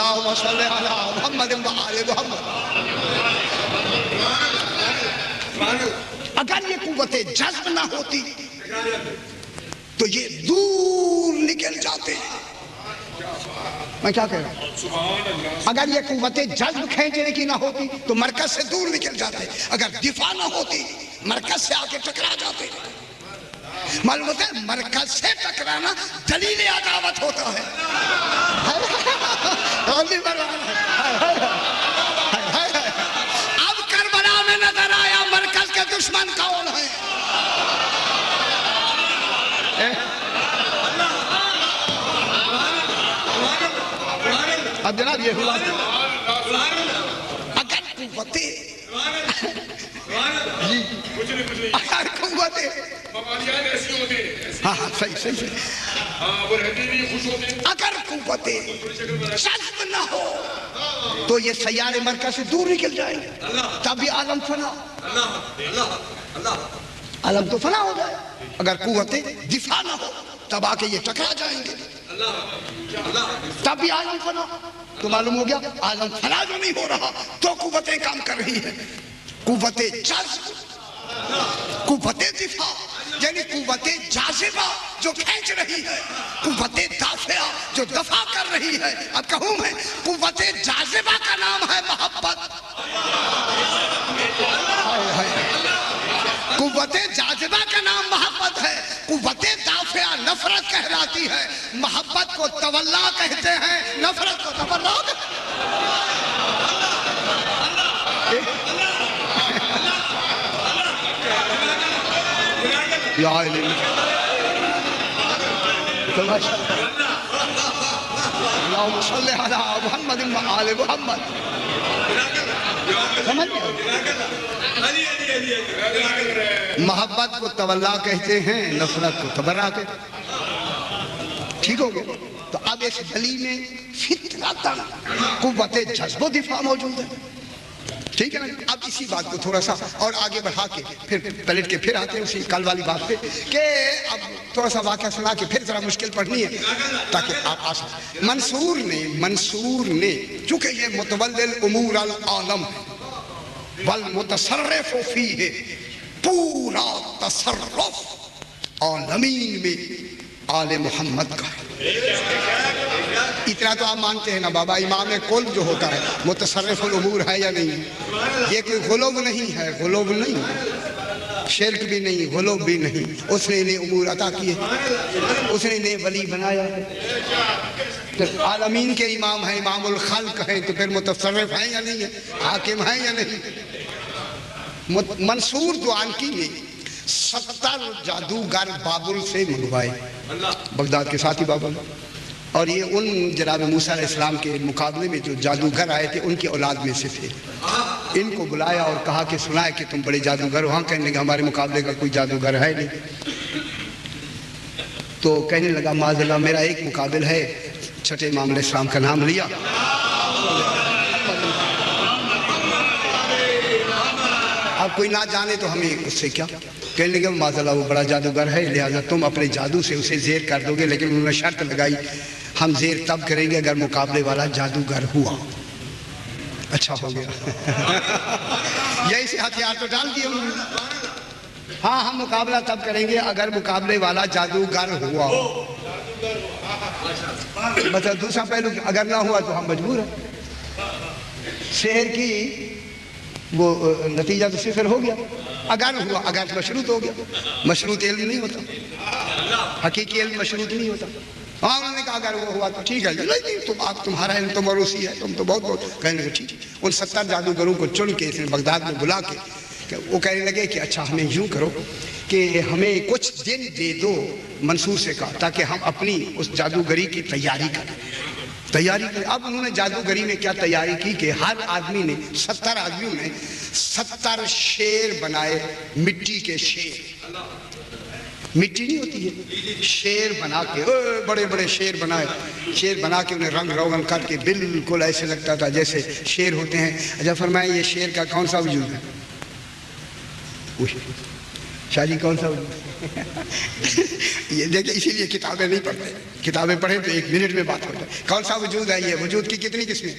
اللہم صلی علی محمد و آل محمد۔ اگر یہ قوت جذب نہ ہوتی تو یہ دور نکل جاتے۔ میں کیا کہہ رہا ہوں؟ اگر یہ قوت جذب کھینچنے کی نہ ہوتی تو مرکز سے دور نکل جاتے۔ اگر دفاع نہ ہوتی مرکز سے آ کے ٹکرا جاتے۔ معلوم ہوتا ہے مرکز سے ٹکرانا دلیل عداوت ہوتا ہے۔ اب کربلا میں نظر آیا مرکز کے دشمن کون ہیں۔ اب جناب یہ ہوا اگر قوتیں اگر قوتیں ہاں صحیح اگر قوتیں جذب نہ ہو تو یہ سیارے مرکز سے دور نکل جائیں گے، تب یہ عالم فنا، عالم تو فنا ہو جائے۔ اگر قوتیں دفاع نہ ہو تب آ کے یہ ٹکرا جائیں گے، تب بھی عالم فنا۔ تو معلوم ہو گیا عالم فنا جو نہیں ہو رہا تو قوتیں کام کر رہی ہیں۔ قوت جذب، قوت دفاع یعنی قوت جاذبہ جو کھینچ رہی ہے، قوت دافعہ جو دفاع کر رہی ہے۔ اب کہوں میں قوت جاذبہ کا نام ہے محبت، قوت جاذبہ کا نام محبت ہے، قوت دافعہ نفرت کہلاتی ہے۔ محبت کو تولا کہتے ہیں، نفرت کو تبرا یا علی اللہم صلی علی محمد و آل محمد۔ سمجھ محبت کو تولا کہتے ہیں، نفرت کو تبرا کہتے ہیں۔ ٹھیک ہو گیا؟ تو اب اس گلی میں فطرتاً قوت جذب و دفاع موجود ہے۔ ٹھیک ہے نا؟ اب اسی بات کو تھوڑا سا اور آگے بڑھا کے پھر پلٹ کے پھر آتے ہیں اسی کل والی بات پہ کہ اب تھوڑا سا واقعہ سنا کے پھر ذرا مشکل پڑھنی ہے تاکہ آپ آسان۔ منصور نے چونکہ یہ متولی الامور العالم والمتصرف فیہ، پورا تصرف عالمین میں آل محمد کا ہے۔ اتنا تو آپ مانتے ہیں نا بابا، امام کل جو ہوتا ہے متصرف الامور ہے یا نہیں؟ یہ کوئی غلوب نہیں ہے، غلوب نہیں، شرک بھی نہیں، غلوب بھی نہیں۔ اس نے انہیں امور عطا کیے، اس نے انہیں ولی بنایا۔ عالمین کے امام ہیں، امام الخلق ہیں، تو پھر متصرف ہیں یا نہیں ہے، حاکم ہیں یا نہیں؟ منصور دوانکی نے 70 جادوگر بابل سے منگوائے، بغداد کے ساتھی بابل، اور یہ ان جناب موسیٰ علیہ السلام کے مقابلے میں جو جادوگر آئے تھے ان کی اولاد میں سے تھے۔ ان کو بلایا اور کہا کہ سنا ہے کہ تم بڑے جادوگر ہو۔ ہاں کہنے لگا ہمارے مقابلے کا کوئی جادوگر ہے نہیں۔ تو کہنے لگا معاذ اللہ میرا ایک مقابل ہے، چھٹے امام علیہ السلام کا نام لیا۔ اب کوئی نہ جانے تو ہمیں اس سے کیا؟ کہنے لگا معاذ اللہ وہ بڑا جادوگر ہے، لہذا تم اپنے جادو سے اسے زیر کر دو گے، لیکن انہوں نے شرط لگائی ہم زیر تب کریں گے اگر مقابلے والا جادوگر ہوا۔ اچھا ہو گیا، یہی سے ہتھیار تو ڈال دیے انہوں نے۔ ہاں ہم مقابلہ تب کریں گے اگر مقابلے والا جادوگر ہوا۔ بس دوسرا پہلو اگر نہ ہوا تو ہم مجبور ہیں۔ شہر کی وہ نتیجہ تو صفر ہو گیا۔ اگر ہوا، اگر مشروط ہو گیا۔ مشروط علم نہیں ہوتا، حقیقی علم مشروط نہیں ہوتا۔ ہاں انہوں نے کہا اگر وہ ہوا تو ٹھیک ہے، نہیں تم آپ تمہارا علم تو موروثی ہے، تم تو بہت کہنے لگے ٹھیک ہے۔ ان 70 جادوگروں کو چن کے اس نے بغداد میں بلا کے وہ کہنے لگے کہ اچھا ہمیں یوں کرو کہ ہمیں کچھ دن دے دو، منصور سے کہا، تاکہ ہم اپنی اس جادوگری کی تیاری کریں۔ اب انہوں نے جادوگری میں کیا تیاری کی کہ ہر آدمی نے 70 آدمیوں نے 70 شیر بنائے، مٹی کے شیر، مٹی نہیں ہوتی ہے، شیر بنا کے بڑے بڑے شیر بنائے، شیر بنا کے انہیں رنگ روغن کر کے بالکل ایسے لگتا تھا جیسے شیر ہوتے ہیں۔ اچھا فرمایا یہ شیر کا کون سا وجود ہے؟ شاہ جی کون سا وجود؟ یہ دیکھیں اسی لیے کتابیں نہیں پڑھتے، کتابیں پڑھیں تو 1 منٹ میں بات ہو جائے۔ کون سا وجود ہے یہ؟ وجود کی کتنی قسمیں؟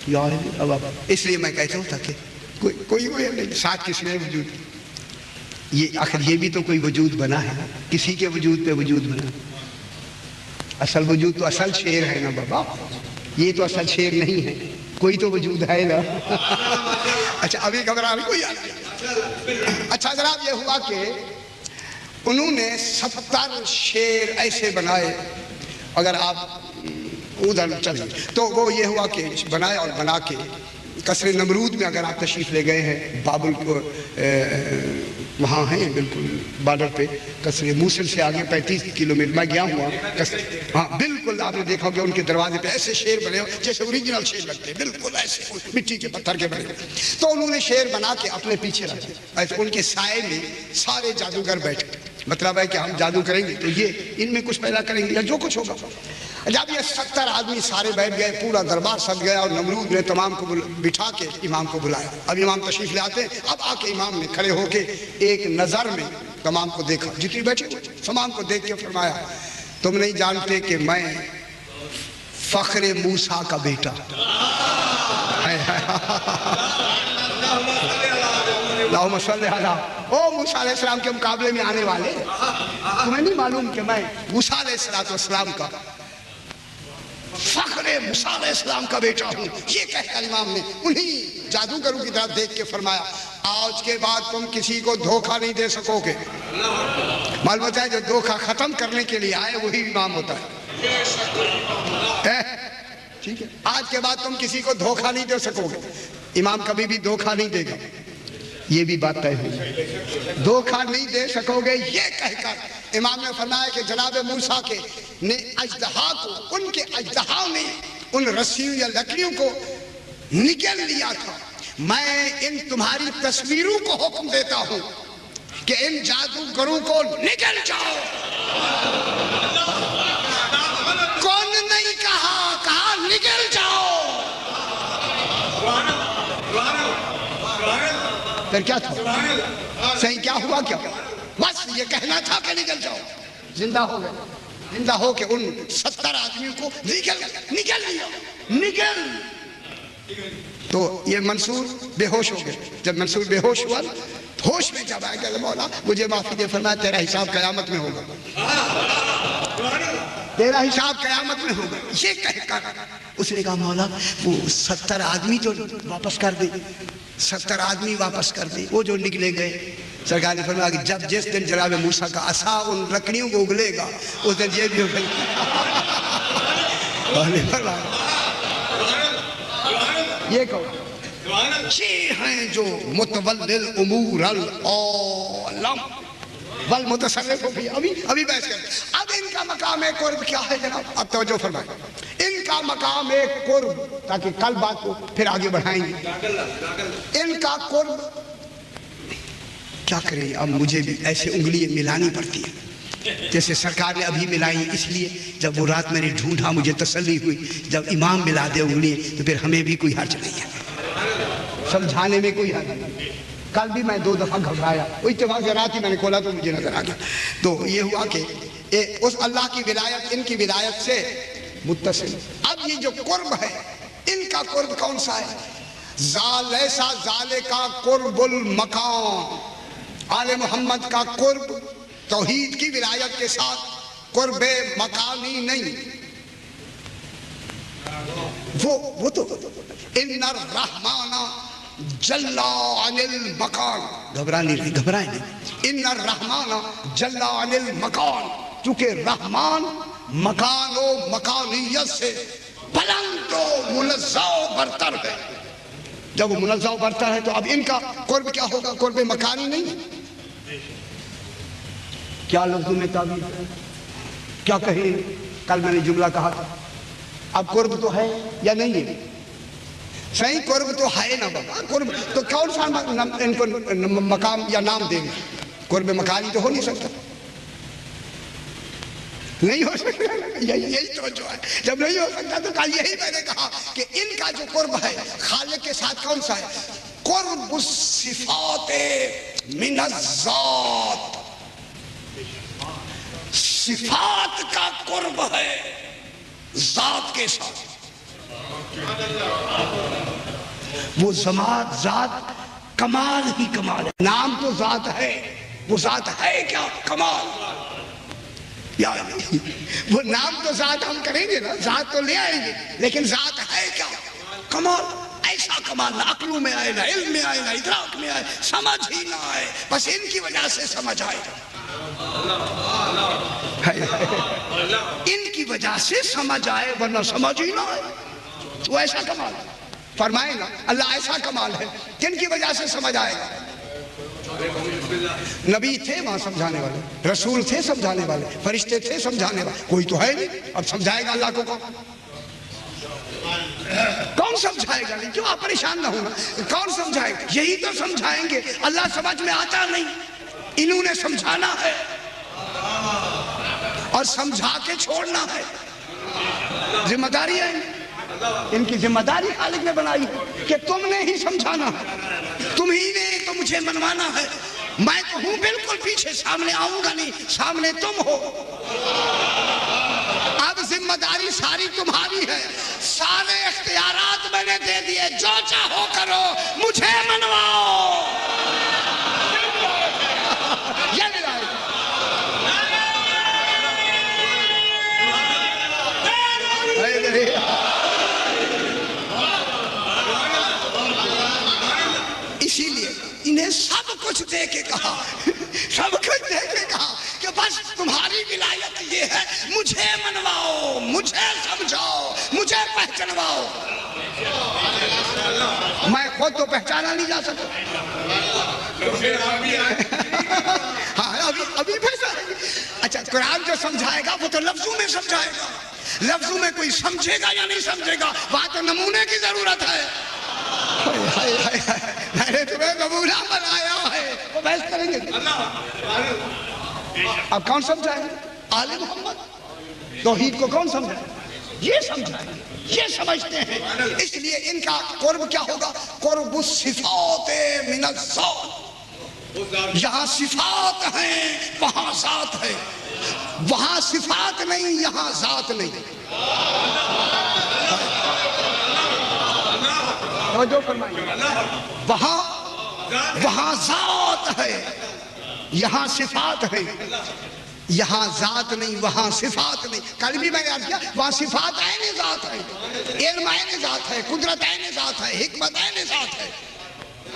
یار اب اس لیے میں کہتا ہوں تاکہ کوئی نہیں 7 قسمیں وجود۔ یہ آخر یہ بھی تو کوئی وجود بنا ہے، کسی کے وجود پہ وجود بنا۔ اصل وجود تو اصل شیر ہے نا بابا، یہ تو اصل شیر نہیں ہے، کوئی تو وجود ہے نا۔ اچھا ابھی گھبرانے کوئی آ گیا۔ اچھا جناب یہ ہوا کہ انہوں نے 70 شیر ایسے بنائے، اگر آپ ادھر چلیں تو وہ یہ ہوا کہ بنائے اور بنا کے قصر نمرود میں اگر آپ تشریف لے گئے ہیں، بابل کو وہاں ہیں بالکل بارڈر پہ، قصر موصل سے آگے 35 کلومیٹر میں گیا ہوا، ہاں بالکل آپ نے دیکھا کہ ان کے دروازے پہ ایسے شیر بنے ہو جیسے اوریجنل شیر لگتے ہیں، بالکل ایسے مٹی کے پتھر کے بنے۔ تو انہوں نے شیر بنا کے اپنے پیچھے رکھے، ایسے ان کے سائے میں سارے جادوگر بیٹھے، مطلب ہے کہ ہم جادو کریں گے تو یہ ان میں کچھ پیدا کریں گے یا جو کچھ ہوگا۔ جب یہ 70 آدمی سارے بیٹھ گئے، پورا دربار سج گیا، اور نمرود نے تمام کو بٹھا کے امام کو بلایا۔ اب امام تشریف لے آتے ہیں، اب آ کے امام نے کھڑے ہو کے ایک نظر میں تمام کو دیکھا، جتنی بیٹھے ہوئے تمام کو دیکھ کے فرمایا تم نہیں جانتے کہ میں فخر موسیٰ کا بیٹا، اللہم صلی علی او موسیٰ علیہ السلام کے مقابلے میں آنے والے، تمہیں نہیں معلوم کہ میں موسیٰ علیہ السلام کا فخر موسیٰ علیہ السلام کا بیٹا ہوں۔ یہ کہہ کر امام نے انہی جادوگروں کی طرف دیکھ کے فرمایا آج کے بعد تم کسی کو دھوکہ نہیں دے سکو گے۔ معلوم ہوتا ہے جو دھوکہ ختم کرنے کے لیے آئے وہی امام ہوتا ہے، ٹھیک ہے؟ آج کے بعد تم کسی کو دھوکہ نہیں دے سکو گے، امام کبھی بھی دھوکہ نہیں دے گا، یہ بھی بات طے ہوئی، دھوکہ نہیں دے سکو گے۔ یہ کہہ کر امام نے فرمایا کہ جناب موسیٰ کے نے اژدہا کو، ان کے اژدہا نے ان رسیوں یا لکڑیوں کو نگل لیا تھا۔ میں ان تمہاری تصویروں کو حکم دیتا ہوں کہ ان جادوگروں کو نگل جاؤ۔ کون نہیں کہا نگل جاؤ۔ پھر کیا تھا؟ صحیح کیا ہوا کیا؟ بس یہ کہنا تھا کہ نگل جاؤ، زندہ ہو گئے، زندہ ہو کے ان 70 آدمیوں کو نگل لیا۔ تو یہ منصور بے ہوش ہو گئے۔ جب منصور بے ہوش ہوا، ہوش میں جب آئے کہ مولا مجھے معافی دے، فرمایا تیرا حساب قیامت میں ہوگا، تیرا حساب قیامت میں ہوگا۔ یہ کہہ کر اس نے کہا مولا وہ 70 آدمی تو واپس کر دے، 70 آدمی واپس کر دے، وہ جو نکلے گئے۔ سرکار نے فرمایا کہ جب جس دن جناب موسیٰ کا عصا ان لکڑیوں کو اگلے گا اس دن یہ بھی اگلے گا۔ یہ کہو یہ ہیں جو متولی الامور العالم والمتصرف فی، ابھی بحث کریں۔ اب ان کا مقام قرب کیا ہے جناب؟ اب توجہ فرمائیں، ان کا مقام قرب، تاکہ کل بات کو پھر آگے بڑھائیں گے۔ ان کا قرب کیا کریں؟ اب مجھے بھی ایسے انگلیاں ملانی پڑتی ہیں جیسے سرکار نے ابھی ملائی، اس لیے جب وہ رات میں نے ڈھونڈا مجھے تسلی ہوئی جب امام ملا دے انگلیاں تو پھر ہمیں بھی کوئی حرج نہیں ہے، سمجھانے میں کوئی حرج نہیں۔ کل بھی میں 2 دفعہ گھبرایا، وہ اتفاق سے رات ہی میں نے کھولا تو مجھے نظر آ گیا۔ تو یہ ہوا کہ اس اللہ کی ولایت ان کی ولایت سے متصل۔ اب یہ جو قرب ہے ان کا قرب کون سا ہے؟ ذالیسا ذالکا قرب المقام، آل محمد کا قرب توحید کی ولایت کے ساتھ قرب مقامی نہیں، وہ تو ان الرحمن جل عن المکان، گھبرائیں نہیں، ان الرحمن جل عن المکان، چونکہ رحمان مکان و مکانیت سے بلند و منزہ و برتر ہے۔ جب وہ منزہ و برتر ہے تو اب ان کا قرب کیا ہوگا؟ قرب مکانی نہیں۔ کیا لفظوں میں تعبیر ہے؟ کیا کہیں؟ کل میں نے جملہ کہا تھا، اب قرب تو ہے یا نہیں ہے؟ صحیح قرب تو ہے نا بابا، قرب تو کون سا ان کو مقام یا نام دیں گے؟ قرب مکانی تو ہو نہیں سکتا، نہیں ہو سکتا، یہی تو جو ہے۔ جب نہیں ہو سکتا تو کل یہی میں نے کہا کہ ان کا جو قرب ہے خالق کے ساتھ کون سا ہے؟ قرب الصفات من الذات، صفات کا قرب ہے ذات کے ساتھ. وہ ذات کمال ہی کمال ہے. نام تو ذات ہے، وہ ذات ہے کیا؟ کمال. یعنی وہ نام تو ذات ہم کریں گے نا، ذات تو لے آئیں گے، لیکن ذات ہے کیا؟ کمال. ایسا کمال نہ عقلوں میں آئے، نہ علم میں آئے، نہ ادراک میں آئے، سمجھ ہی نہ آئے. بس ان کی وجہ سے سمجھ آئے، ان کی وجہ سے سمجھ آئے، ورنہ سمجھ ہی نہ آئے. وہ ایسا کمال ہے. فرمائے نا اللہ ایسا کمال ہے جن کی وجہ سے سمجھ آئے گا. نبی تھے وہاں سمجھانے والے، رسول تھے سمجھانے والے، فرشتے تھے سمجھانے والے، کوئی تو ہے نہیں. اب سمجھائے گا اللہ کو کون سمجھائے گا؟ نہیں، کیوں آپ پریشان نہ ہونا، کون سمجھائے گا؟ یہی تو سمجھائیں گے. اللہ سمجھ میں آتا نہیں، انہوں نے سمجھانا ہے اور سمجھا کے چھوڑنا ہے. ذمہ داری ہے ان کی. ذمہ داری خالق نے بنائی ہے کہ تم نے ہی سمجھانا ہے، تم ہی نے تو مجھے منوانا ہے. میں تو ہوں بالکل پیچھے، سامنے آؤں گا نہیں، سامنے تم ہو. اب ذمہ داری ساری تمہاری ہے، سارے اختیارات میں نے دے دیے، جو چاہو کرو، مجھے منواؤ. اسی لیے انہیں سب کچھ دے کے کہا، سب کچھ دے کے کہا کہ بس تمہاری ولایت یہ ہے، مجھے منواؤ، مجھے سمجھاؤ، مجھے پہچنواؤ. میں خود تو پہچانا نہیں جا سکتا. ہاں ابھی پہچانا. اچھا قرآن جو سمجھائے گا وہ تو لفظوں میں سمجھائے گا. لفظوں میں کوئی سمجھے گا یا نہیں سمجھے گا، وہاں تو نمونے کی ضرورت ہے. میں نے تمہیں نمونہ بنایا ہے، وہ بحث کریں گے. اب کون سمجھائے گا؟ آل محمد. توحید کو کون سمجھائے؟ یہ سمجھائے، یہ سمجھتے ہیں. اس لیے ان کا قرب کیا ہوگا؟ قرب الصفات من الذات. یہاں صفات ہیں، وہاں ذات ہے. وہاں صفات نہیں، یہاں ذات نہیں. جو فرمائیے، وہاں ذات ہے، یہاں صفات ہے. یہاں ذات نہیں، وہاں صفات نہیں. کل بھی میں نے عرض کیا، وہاں صفات عین ذات ہے، علم عین ذات ہے، قدرت عین ذات ہے، حکمت عین ذات ہے.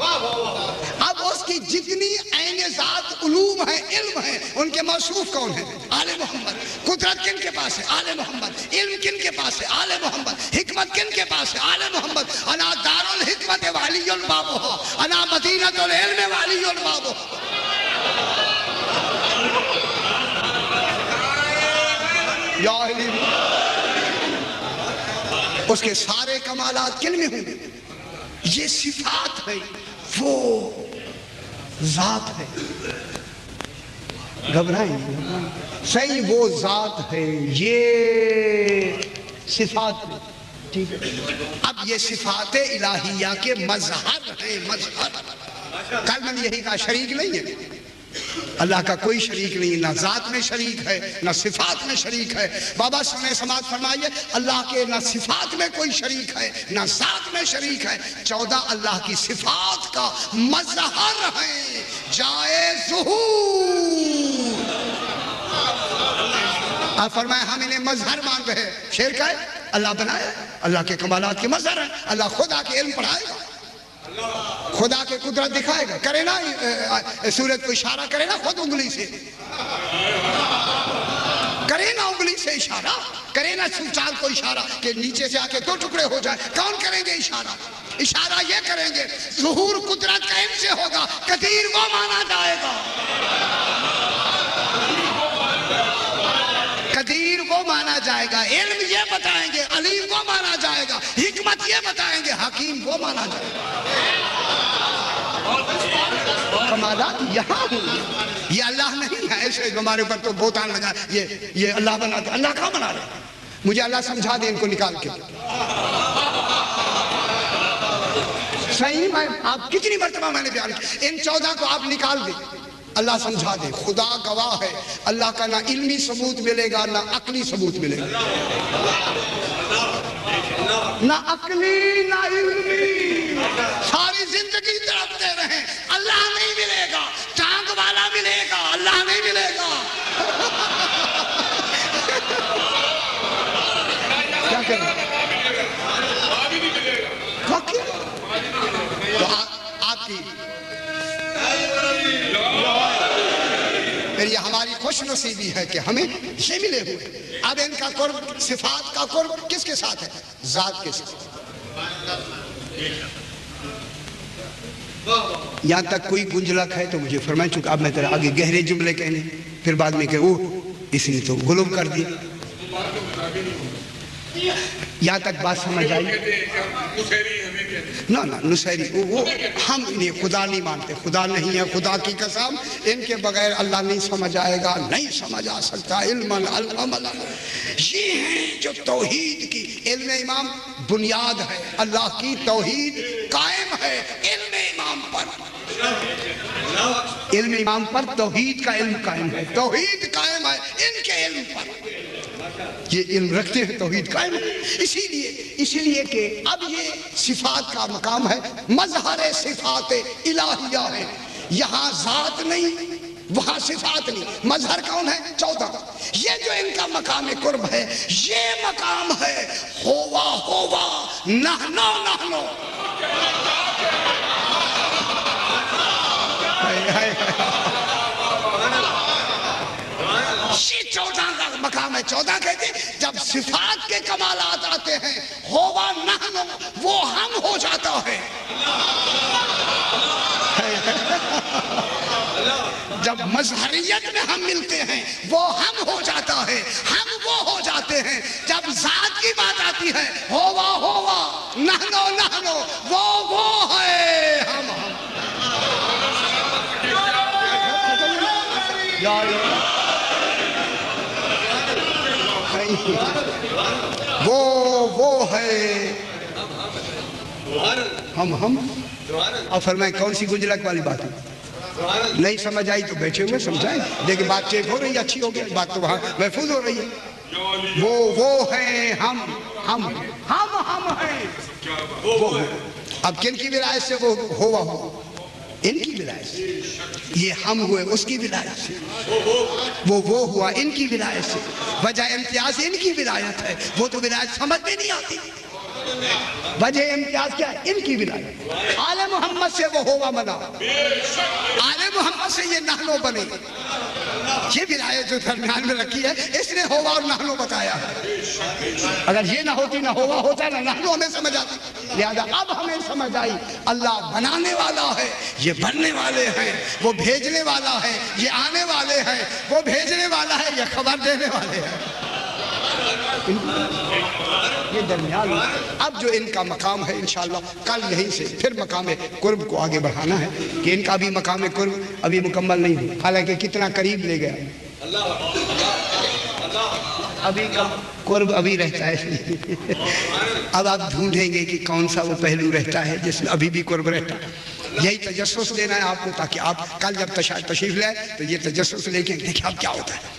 اب اس کی جتنی عین ذات علوم ہیں، علم ہیں، ان کے موصوف کون ہیں؟ آل محمد. قدرت کن کے پاس ہے؟ آل محمد. علم کن کے پاس ہے؟ آل محمد. حکمت کن کے پاس ہے؟ آل محمد. انا دار الحکمت والی بابھا، انا مدینۃ العلم والی بابھا. یا علم. اس کے سارے کمالات کن میں ہوں گے؟ یہ صفات ہے، وہ ذات ہے. گھبرائیں صحیح، وہ ذات ہے، یہ صفات ہے. ٹھیک ہے. اب یہ صفات الہیہ کے مظہر ہیں. مظہر کل میں نے یہی کہا، شریک نہیں ہے. اللہ کا کوئی شریک نہیں، نہ ذات میں شریک ہے، نہ صفات میں شریک ہے. بابا سمے سماعت فرمائیے، اللہ کے نہ صفات میں کوئی شریک ہے، نہ ذات میں شریک ہے. 14 اللہ کی صفات کا مظہر ہے، جائے ظہور. آپ فرمائے ہم انہیں مظہر مان رہے ہیں. شیر کا ہے، اللہ بنایا، اللہ کے کمالات کے مظہر ہیں. اللہ خدا کے علم پڑھائے گا، خدا کے قدرت دکھائے گا. کرے نا سورج کو اشارہ، کرے نا خود انگلی سے، کرے نا انگلی سے اشارہ، کرے نا چاند کو اشارہ کہ نیچے سے آ کے 2 ٹکڑے ہو جائے. کون کریں گے اشارہ؟ اشارہ یہ کریں گے. ظہور قدرت کا ان سے ہوگا، قدیر وہ مانا جائے گا. قدیر وہ مانا جائے گا. علم یہ بتائیں گے، علیم وہ مانا جائے گا. حکمت یہ بتائیں گے، حکیم وہ مانا جائے گا. کمالات یہاں ہوں. یہ اللہ نہیں ہے. ایسے ہمارے اوپر تو بہتان لگا، یہ اللہ بناتا. اللہ کہاں بنا رہے؟ مجھے اللہ سمجھا دے ان کو نکال کے. صحیح میں آپ کتنی مرتبہ میں نے بیان کیا، ان 14 کو آپ نکال دیں، اللہ سمجھا دے، خدا گواہ ہے اللہ کا نہ علمی ثبوت ملے گا نہ عقلی ثبوت ملے گا، نہ عقلی نہ علمی، ساری زندگی تڑپتے رہیں اللہ نہیں ملے گا، ٹانگ والا ملے گا اللہ نہیں ملے گا۔ کیا کہہ رہے ہیں؟ تو آپ کی پھر یہ ہماری خوش نصیبی ہے کہ ہمیں یہ ملے ہوئے۔ اب ان کا قرب، صفات کا قرب کس کے ساتھ ہے؟ ذات کے ساتھ۔ یہاں تک کوئی گنجلک ہے تو مجھے فرمائیں، چونکہ اب میں تیرے آگے گہرے جملے کہنے پھر بعد میں کہ اس نے تو غلوب کر دیا۔ یہاں تک بات سمجھ آئی؟ نہ نصیری وہ ہم انہیں خدا نہیں مانتے، خدا نہیں ہے، خدا کی قسم ان کے بغیر اللہ نہیں سمجھ آئے گا، نہیں سمجھ آ سکتا۔ علم یہ ہیں جو توحید کی، علم امام بنیاد ہے، اللہ کی توحید قائم ہے علم امام پر، علم امام پر توحید کا علم قائم ہے، توحید قائم ہے ان کے علم پر، یہ علم رکھتے ہیں توحید قائم ہے۔ اسی لیے کہ اب یہ صفات کا مقام ہے، مظہر صفات الہیہ ہے، یہاں ذات نہیں وہاں صفات نہیں، مظہر کون ہے؟ 14۔ یہ جو ان کا مقام قرب ہے یہ مقام ہے ہوا نحنو یہ 14 کا مقام ہے۔ 14 کہتے ہیں جب صفات کے کمالات آتے ہیں ہوا نحنو، وہ ہم ہو جاتا ہے، جب مظہریت میں ہم ملتے ہیں وہ ہم ہو جاتا ہے، ہم وہ ہو جاتے ہیں۔ جب ذات کی بات آتی ہے ہوا نحنو، وہ ہے ہم وہ ہے ہم۔ اب فرمائیں کون سی گنجلک والی بات ہے؟ نہیں سمجھ آئی تو بیٹھے ہوئے سمجھائیں، لیکن بات چیک ہو رہی ہے، اچھی ہو گئی بات، تو وہاں محفوظ ہو رہی ہے۔ وہ ہیں ہم ہیں وہ۔ اب کن کی ولایت سے وہ ہوا ان کی ولایت سے، یہ ہم ہوئے اس کی ولایت سے، وہ ہوا ان کی ولایت سے، وجہ امتیاز ان کی ولایت ہے، وہ تو ولایت سمجھ میں نہیں آتی، وجہ امتیاز کیا ہے؟ ان کی ولایت۔ آل محمد سے وہ ہوا بنا، آل محمد سے یہ نحنو بنے، یہ ولایت جو درمیان میں رکھی ہے اس نے ہوا اور نحنو بتایا ہے۔ اگر یہ نہ ہوتی نہ ہوا ہوتا نہ نحنو ہمیں سمجھ آتی، لہذا اب ہمیں سمجھ آئی اللہ بنانے والا ہے، یہ بننے والے ہیں، وہ بھیجنے والا ہے، یہ آنے والے ہیں، وہ بھیجنے والا ہے، یہ خبر دینے والے ہیں۔ یہ درمیان اب جو ان کا مقام ہے انشاءاللہ کل یہیں سے پھر مقام قرب کو آگے بڑھانا ہے کہ ان کا بھی مقام قرب ابھی مکمل نہیں ہوا، حالانکہ کتنا قریب لے گیا، ابھی کا قرب ابھی رہتا ہے۔ اب آپ ڈھونڈیں گے کہ کون سا وہ پہلو رہتا ہے جس میں ابھی بھی قرب رہتا ہے، یہی تجسس دینا ہے آپ کو، تاکہ آپ کل جب تشریف لائیں تو یہ تجسس لے کے دیکھیں اب کیا ہوتا ہے۔